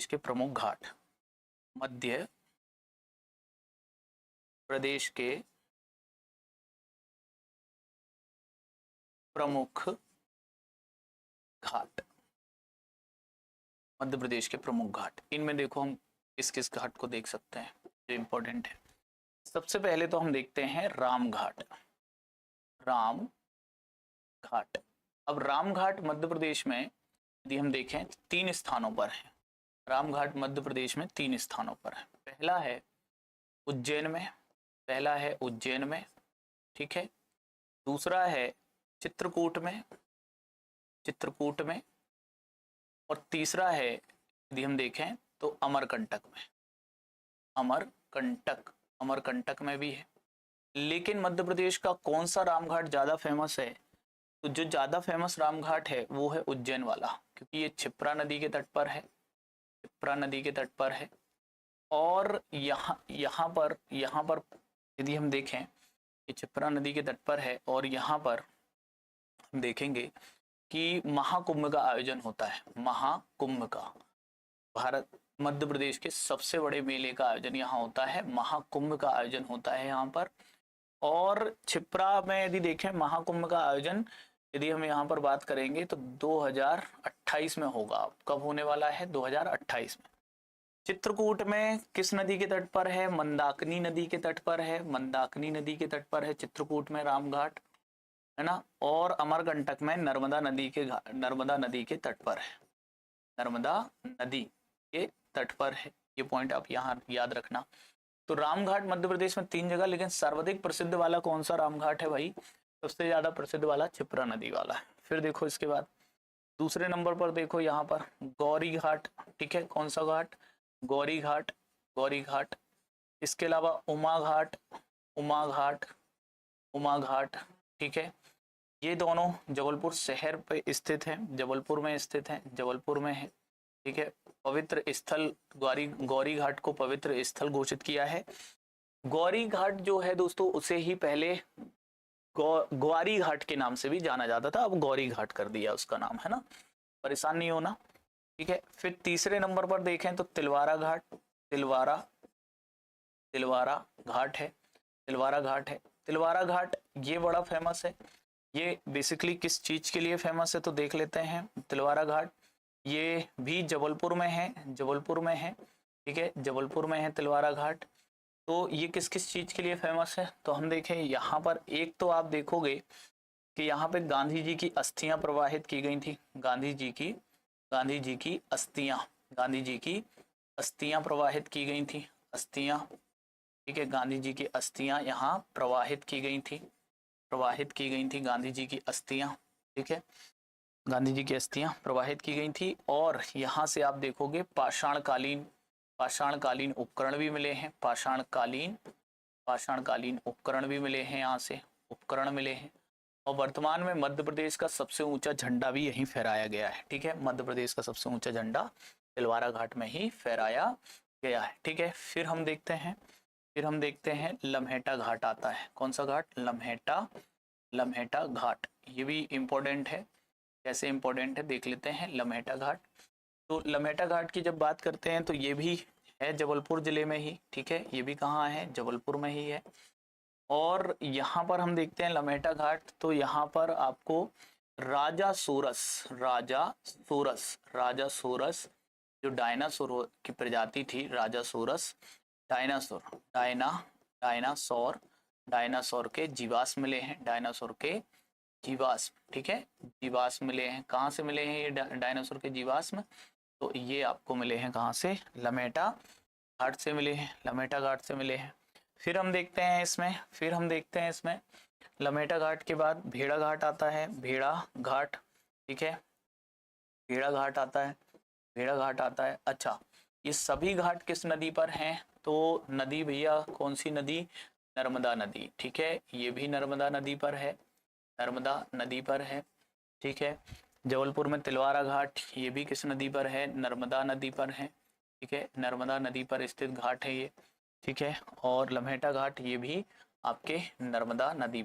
इसके प्रमुख घाट, मध्य प्रदेश के प्रमुख घाट, मध्य प्रदेश के प्रमुख घाट। इनमें देखो हम किस किस घाट को देख सकते हैं जो इंपॉर्टेंट है। सबसे पहले तो हम देखते हैं राम घाट। राम घाट, अब राम घाट मध्य प्रदेश में यदि हम देखें 3 स्थानों पर है। राम घाट मध्य प्रदेश में 3 स्थानों पर है। पहला है उज्जैन में, पहला है उज्जैन में, ठीक है। दूसरा है चित्रकूट में, चित्रकूट में, और तीसरा है यदि हम देखें तो अमरकंटक में, अमरकंटक, अमरकंटक में भी है। लेकिन मध्य प्रदेश का कौन सा रामघाट ज्यादा फेमस है? तो जो ज्यादा फेमस रामघाट है वो है उज्जैन वाला, क्योंकि ये क्षिप्रा नदी के तट पर है, क्षिप्रा नदी के तट पर है। और यहाँ पर यदि हम देखें ये क्षिप्रा नदी के तट पर है, और यहाँ पर हम देखेंगे कि महाकुंभ का आयोजन होता है। महाकुंभ का, भारत मध्य प्रदेश के सबसे बड़े मेले का आयोजन यहाँ होता है, महाकुंभ का आयोजन होता है यहाँ पर। और क्षिप्रा में यदि देखें महाकुंभ का आयोजन, यदि हम यहाँ पर बात करेंगे तो 2028 में होगा। कब होने वाला है? 2028 में। चित्रकूट में किस नदी के तट पर है? मंदाकिनी नदी के तट पर है, मंदाकिनी नदी के तट पर है चित्रकूट में रामघाट, है ना। और अमरकंटक में नर्मदा नदी के तट पर है, नर्मदा नदी के तट पर है। ये पॉइंट आप यहाँ याद रखना। तो रामघाट मध्य प्रदेश में 3 जगह, लेकिन सर्वाधिक प्रसिद्ध वाला कौन सा रामघाट है भाई? सबसे ज्यादा प्रसिद्ध वाला क्षिप्रा नदी वाला है। फिर देखो इसके बाद दूसरे नंबर पर देखो यहाँ पर गौरी घाट, ठीक है। कौन सा घाट? गौरी घाट, गौरी घाट। इसके अलावा उमा घाट, उमा घाट, उमा घाट, ठीक है। ये दोनों जबलपुर शहर पे स्थित है, जबलपुर में स्थित है, जबलपुर में है, ठीक है। पवित्र स्थल गौरी घाट को पवित्र स्थल घोषित किया है। गौरी घाट जो है दोस्तों, उसे ही पहले ग्वारी घाट के नाम से भी जाना जाता था, अब गौरी घाट कर दिया उसका नाम, है ना। परेशान नहीं होना, ठीक है। फिर तीसरे नंबर पर देखें तो तिलवारा घाट, तिलवारा घाट है, तिलवारा घाट है। तिलवारा घाट ये बड़ा फेमस है। ये बेसिकली किस चीज के लिए फेमस है तो देख लेते हैं। तिलवारा घाट ये भी जबलपुर में है, जबलपुर में है, ठीक है, जबलपुर में है तिलवारा घाट। तो ये किस किस चीज के लिए फेमस है? तो हम देखें यहाँ पर एक तो आप देखोगे कि यहाँ पे गांधी जी की अस्थियां प्रवाहित की गई थी, गांधी जी की अस्थियां प्रवाहित की गई थी, अस्थियां, ठीक है। गांधी जी की अस्थियां यहाँ प्रवाहित की गई थी, गांधी जी की अस्थियां, ठीक है। गांधी जी की अस्थियां प्रवाहित की गई थी। और यहाँ से आप देखोगे पाषाणकालीन उपकरण भी मिले हैं, पाषाणकालीन उपकरण भी मिले हैं, यहाँ से उपकरण मिले हैं। और वर्तमान में मध्य प्रदेश का सबसे ऊंचा झंडा भी यहीं फहराया गया है, ठीक है। मध्य प्रदेश का सबसे ऊंचा झंडा तिलवारा घाट में ही फहराया गया है, ठीक है। फिर हम देखते हैं लम्हेटा घाट आता है। कौन सा घाट? लम्हेटा घाट। ये भी इम्पोर्टेंट है। कैसे इम्पोर्टेंट है देख लेते हैं लम्हेटा घाट। तो लम्हेटा घाट की जब बात करते हैं तो ये भी है जबलपुर जिले में ही, ठीक है। ये भी कहाँ है? जबलपुर में ही है। और यहाँ पर हम देखते हैं लम्हेटा घाट, तो यहाँ पर आपको राजा सोरस जो डायनासोर की प्रजाति थी, राजा सोरस डायनासोर के जीवाश्म मिले हैं, डायनासोर के जीवाश्म, ठीक है, जीवाश्म मिले हैं। कहाँ से मिले हैं ये डायनासोर के जीवाश्म? तो ये आपको मिले हैं कहाँ से? लम्हेटा घाट से मिले हैं, लम्हेटा घाट से मिले हैं। फिर हम देखते हैं इसमें लम्हेटा घाट के बाद भेड़ा घाट आता है, भेड़ा घाट, ठीक है, भेड़ा घाट आता है। अच्छा, ये सभी घाट किस नदी पर हैं? तो नदी भैया कौन सी नदी? नर्मदा नदी, ठीक है। ये भी नर्मदा नदी पर है, ठीक है। जबलपुर में तिलवारा घाट, ये भी किस नदी पर है? नर्मदा नदी पर है, ठीक है, नर्मदा नदी पर स्थित घाट है ये, ठीक है। और लम्हेटा घाट ये भी आपके नर्मदा नदी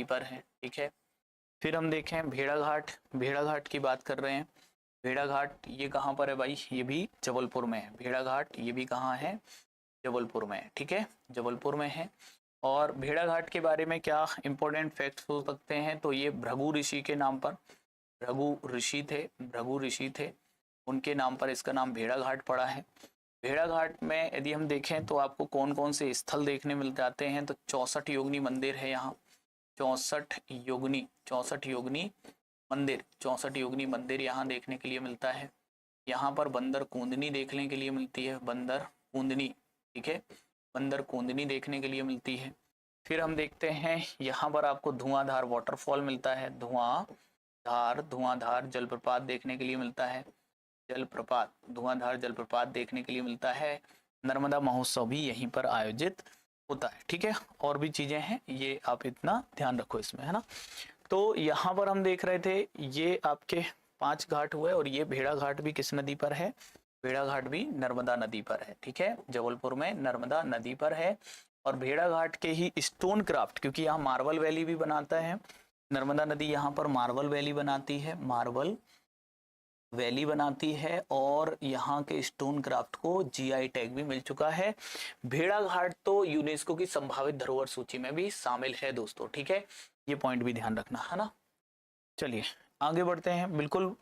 पर है, ठीक है। फिर हम देखें भेड़ा घाट की बात कर रहे हैं। भेड़ाघाट ये कहाँ पर है भाई, ये भी जबलपुर में है। भेड़ाघाट ये भी कहाँ है, जबलपुर में है, ठीक है, जबलपुर में है। और भेड़ाघाट के बारे में क्या इंपॉर्टेंट फैक्ट्स हो सकते हैं, तो ये भृगु ऋषि के नाम पर, भृगु ऋषि थे, उनके नाम पर इसका नाम भेड़ाघाट पड़ा है। भेड़ाघाट में यदि हम देखें तो आपको कौन कौन से स्थल देखने मिल जाते हैं, तो 64 योगिनी मंदिर है यहाँ, 64 योगिनी मंदिर यहाँ देखने के लिए मिलता है। यहाँ पर बंदर कूंदनी देखने के लिए मिलती है, बंदर कूंदनी, ठीक है, बंदर कूंदनी देखने के लिए मिलती है। फिर हम देखते हैं यहाँ पर आपको धुआंधार वाटरफॉल मिलता है, धुआंधार जलप्रपात देखने के लिए मिलता है, धुआंधार जलप्रपात देखने के लिए मिलता है। नर्मदा महोत्सव भी यहीं पर आयोजित होता है, ठीक है। और भी चीजें हैं, ये आप इतना ध्यान रखो इसमें, है ना। तो यहाँ पर हम देख रहे थे ये आपके 5 घाट हुए, और ये भेड़ाघाट भी किस नदी पर है, भेड़ाघाट भी नर्मदा नदी पर है, ठीक है, जबलपुर में नर्मदा नदी पर है। और भेड़ाघाट के ही स्टोन क्राफ्ट, क्योंकि यहाँ मार्बल वैली भी बनाता है, नर्मदा नदी यहाँ पर मार्बल वैली बनाती है, मार्बल वैली बनाती है, और यहाँ के स्टोन क्राफ्ट को जीआई टैग भी मिल चुका है। भेड़ाघाट तो यूनेस्को की संभावित धरोहर सूची में भी शामिल है दोस्तों, ठीक है, ये पॉइंट भी ध्यान रखना, है ना। चलिए आगे बढ़ते हैं। बिल्कुल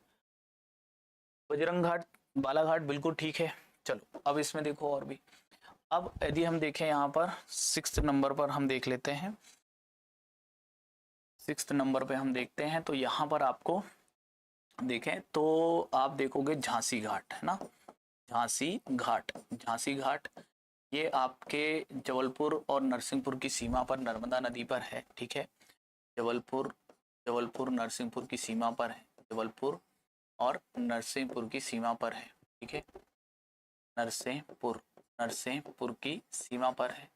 बजरंग घाट, बालाघाट बिल्कुल ठीक है। चलो अब इसमें देखो और भी, अब यदि हम देखें यहाँ पर 6th नंबर पर हम देख लेते हैं, 6th नंबर पे हम देखते हैं, तो यहाँ पर आपको देखें तो आप देखोगे झांसी घाट, है ना, झांसी घाट ये आपके जबलपुर और नरसिंहपुर की सीमा पर नर्मदा नदी पर है, ठीक है, जबलपुर नरसिंहपुर की सीमा पर है, जबलपुर और नरसिंहपुर की सीमा पर है, ठीक है, नरसिंहपुर की सीमा पर है,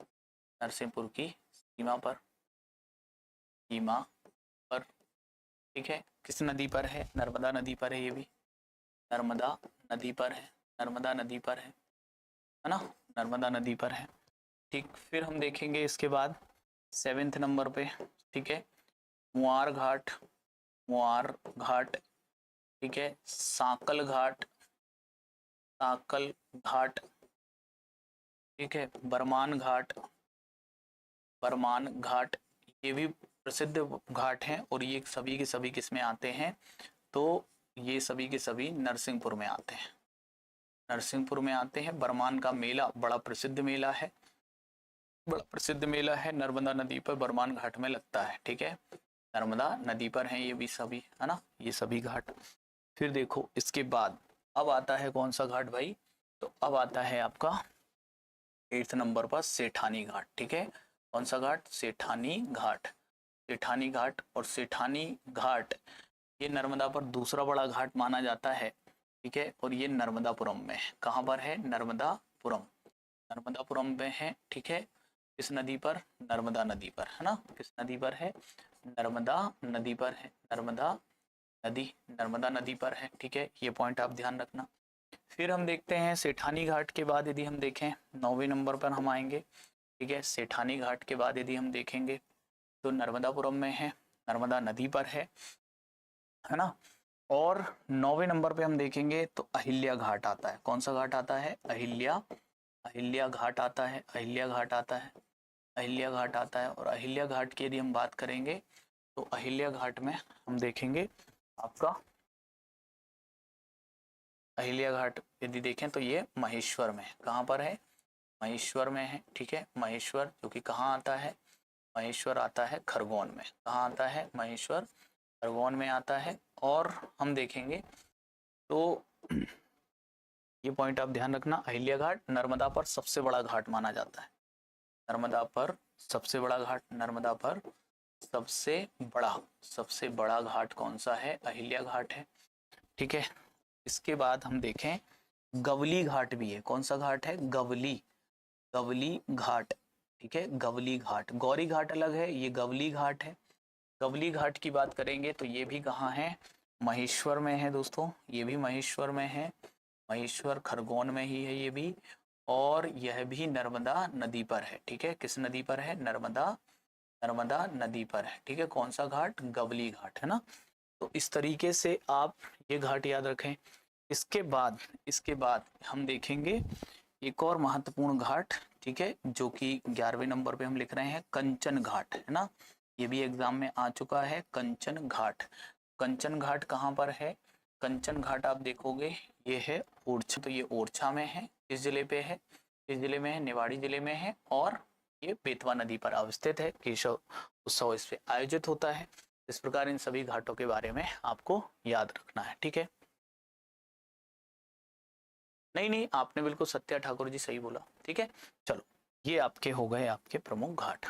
नरसिंहपुर की सीमा पर, ठीक है। किस नदी पर है, नर्मदा नदी पर है, ये भी नर्मदा नदी पर है, नर्मदा नदी पर है ना, नर्मदा नदी पर है, ठीक। फिर हम देखेंगे इसके बाद 7th नंबर पे, ठीक है, मुआर घाट, ठीक है, सांकल घाट, ठीक है, बरमान घाट, ये भी प्रसिद्ध घाट हैं, और ये सभी के सभी किसमें आते हैं, तो ये सभी के सभी नरसिंहपुर में आते हैं, बरमान का मेला बड़ा प्रसिद्ध मेला है, नर्मदा नदी पर बरमान घाट में लगता है, ठीक है, नर्मदा नदी पर है ये भी सभी, है ना, ये सभी घाट। फिर देखो इसके बाद अब आता है कौन सा घाट भाई, तो अब आता है आपका 8th नंबर पर सेठानी घाट, ठीक है, कौन सा घाट, सेठानी घाट, और सेठानी घाट ये नर्मदा पर दूसरा बड़ा घाट माना जाता है, ठीक है, और ये नर्मदापुरम में है, कहाँ पर है, नर्मदापुरम में है, ठीक है, किस नदी पर, नर्मदा नदी पर, है ना, किस नदी पर है, नर्मदा नदी पर है, नर्मदा नदी पर है, ठीक है, ये पॉइंट आप ध्यान रखना। फिर हम देखते हैं सेठानी घाट के बाद यदि हम देखें 9वें नंबर पर हम आएंगे, ठीक है, सेठानी घाट के बाद यदि हम देखेंगे तो नर्मदापुरम में है, नर्मदा नदी पर है ना। और 9वें नंबर पे हम देखेंगे तो अहिल्या घाट आता है, कौन सा घाट आता है, अहिल्या घाट आता है, और अहिल्या घाट की यदि हम बात करेंगे तो अहिल्या घाट में हम देखेंगे आपका, अहिल्या घाट यदि देखें तो ये महेश्वर में, कहाँ पर है, महेश्वर में है, ठीक है, महेश्वर जो कि कहाँ आता है, महेश्वर आता है खरगोन में, कहाँ आता है, महेश्वर खरगोन में आता है। और हम देखेंगे तो ये पॉइंट आप ध्यान रखना, अहिल्या घाट नर्मदा पर सबसे बड़ा घाट माना जाता है, नर्मदा पर सबसे बड़ा घाट कौन सा है, अहिल्या घाट है, ठीक है। इसके बाद हम देखें गवली घाट भी है, कौन सा घाट है, गवली घाट, ठीक है, गवली घाट, गौरी घाट अलग है, ये गवली घाट है। गवली घाट की बात करेंगे तो ये भी कहाँ है, महेश्वर में है दोस्तों, ये भी महेश्वर में है, महेश्वर खरगोन में ही है ये भी, और यह भी नर्मदा नदी पर है, ठीक है, किस नदी पर है, नर्मदा नदी पर है, ठीक है, कौन सा घाट, गवली घाट, है ना। तो इस तरीके से आप ये घाट याद रखें। इसके बाद हम देखेंगे एक और महत्वपूर्ण घाट, ठीक है, जो कि 11वें नंबर पे हम लिख रहे हैं कंचन घाट, है ना। ये भी एग्जाम में आ चुका है, कंचन घाट। कंचन घाट कहाँ पर है? कंचन घाट आप देखोगे ये है ओरछा, तो ये ओरछा में है। किस जिले पे है? किस जिले में है? निवाड़ी जिले में है। और ये बेतवा नदी पर अवस्थित है। केशव उत्सव इस पे आयोजित होता है। इस प्रकार इन सभी घाटों के बारे में आपको याद रखना है, ठीक है। नहीं, आपने बिल्कुल सत्या ठाकुर जी सही बोला, ठीक है। चलो, ये आपके हो गए आपके प्रमुख घाट।